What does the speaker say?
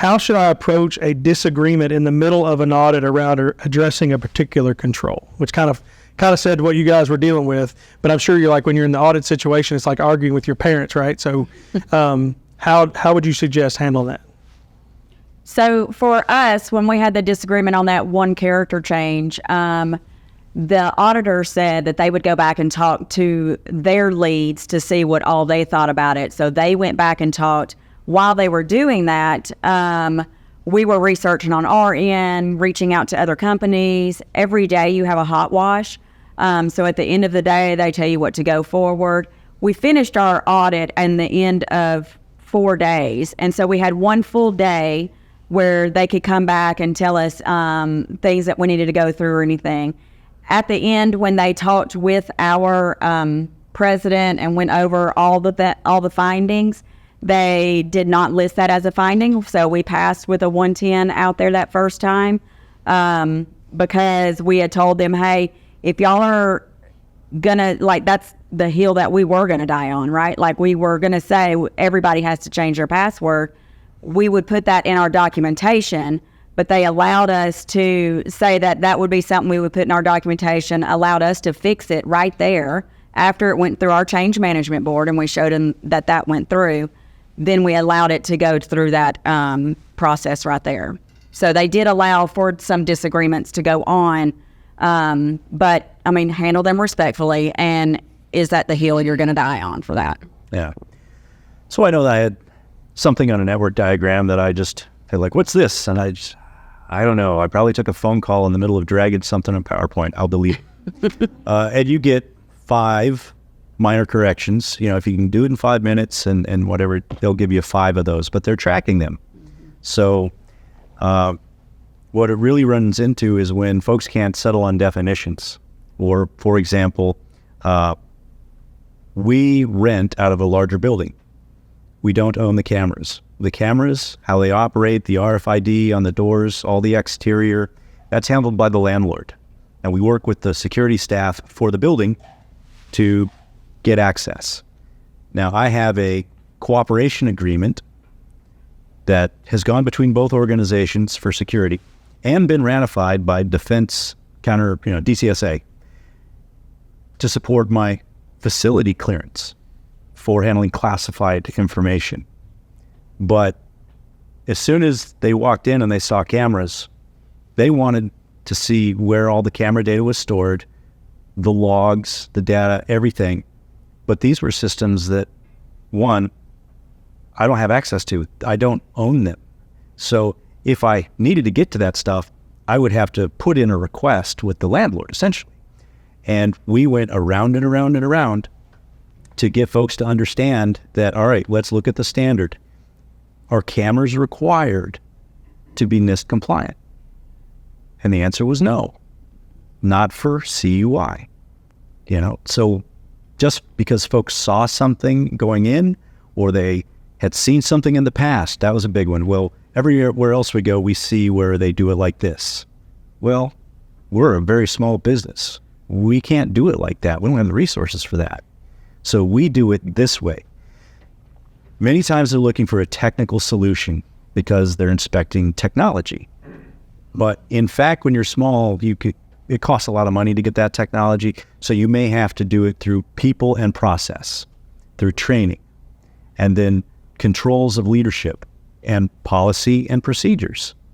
how should I approach a disagreement in the middle of an audit around addressing a particular control? Which kind of said what you guys were dealing with, but I'm sure you're like, when you're in the audit situation, it's like arguing with your parents, right? So how would you suggest handling that? So for us, when we had the disagreement on that one character change, the auditor said that they would go back and talk to their leads to see what all they thought about it. So they went back and talked. While they were doing that, we were researching on our end, reaching out to other companies. Every day you have a hot wash. So at the end of the day, they tell you what to go forward. We finished our audit at the end of 4 days. And so we had one full day where they could come back and tell us things that we needed to go through or anything. At the end, when they talked with our president and went over all the findings, they did not list that as a finding. So we passed with a 110 out there that first time because we had told them, hey, if y'all are gonna, like, that's the hill that we were gonna die on, right? Like, we were gonna say everybody has to change their password. We would put that in our documentation, but they allowed us to say that that would be something we would put in our documentation, allowed us to fix it right there after it went through our change management board, and we showed them that that went through. Then we allowed it to go through that process right there. So they did allow for some disagreements to go on, but I mean, handle them respectfully. And is that the hill you're going to die on for that? Yeah. So I know that I had something on a network diagram that I just had like, what's this? And I don't know. I probably took a phone call in the middle of dragging something on PowerPoint. I'll delete it. And you get 5 minor corrections. You know, if you can do it in 5 minutes and whatever, they'll give you 5 of those, but they're tracking them. So what it really runs into is when folks can't settle on definitions. Or, for example, we rent out of a larger building. We don't own the cameras. The cameras, how they operate, the RFID on the doors, all the exterior, that's handled by the landlord. And we work with the security staff for the building to get access. Now, I have a cooperation agreement that has gone between both organizations for security and been ratified by Defense DCSA to support my facility clearance for handling classified information. But as soon as they walked in and they saw cameras, they wanted to see where all the camera data was stored, the logs, the data, everything. But these were systems that, one, I don't have access to. I don't own them. So if I needed to get to that stuff, I would have to put in a request with the landlord, essentially. And we went around and around and around to get folks to understand that, all right, let's look at the standard. Are cameras required to be NIST compliant? And the answer was no, not for CUI. So just because folks saw something going in or they had seen something in the past, that was a big one. Well, everywhere else we go, we see where they do it like this. Well, we're a very small business. We can't do it like that. We don't have the resources for that. So we do it this way. Many times they're looking for a technical solution because they're inspecting technology. But in fact, when you're small, it costs a lot of money to get that technology. So you may have to do it through people and process, through training, and then controls of leadership and policy and procedures.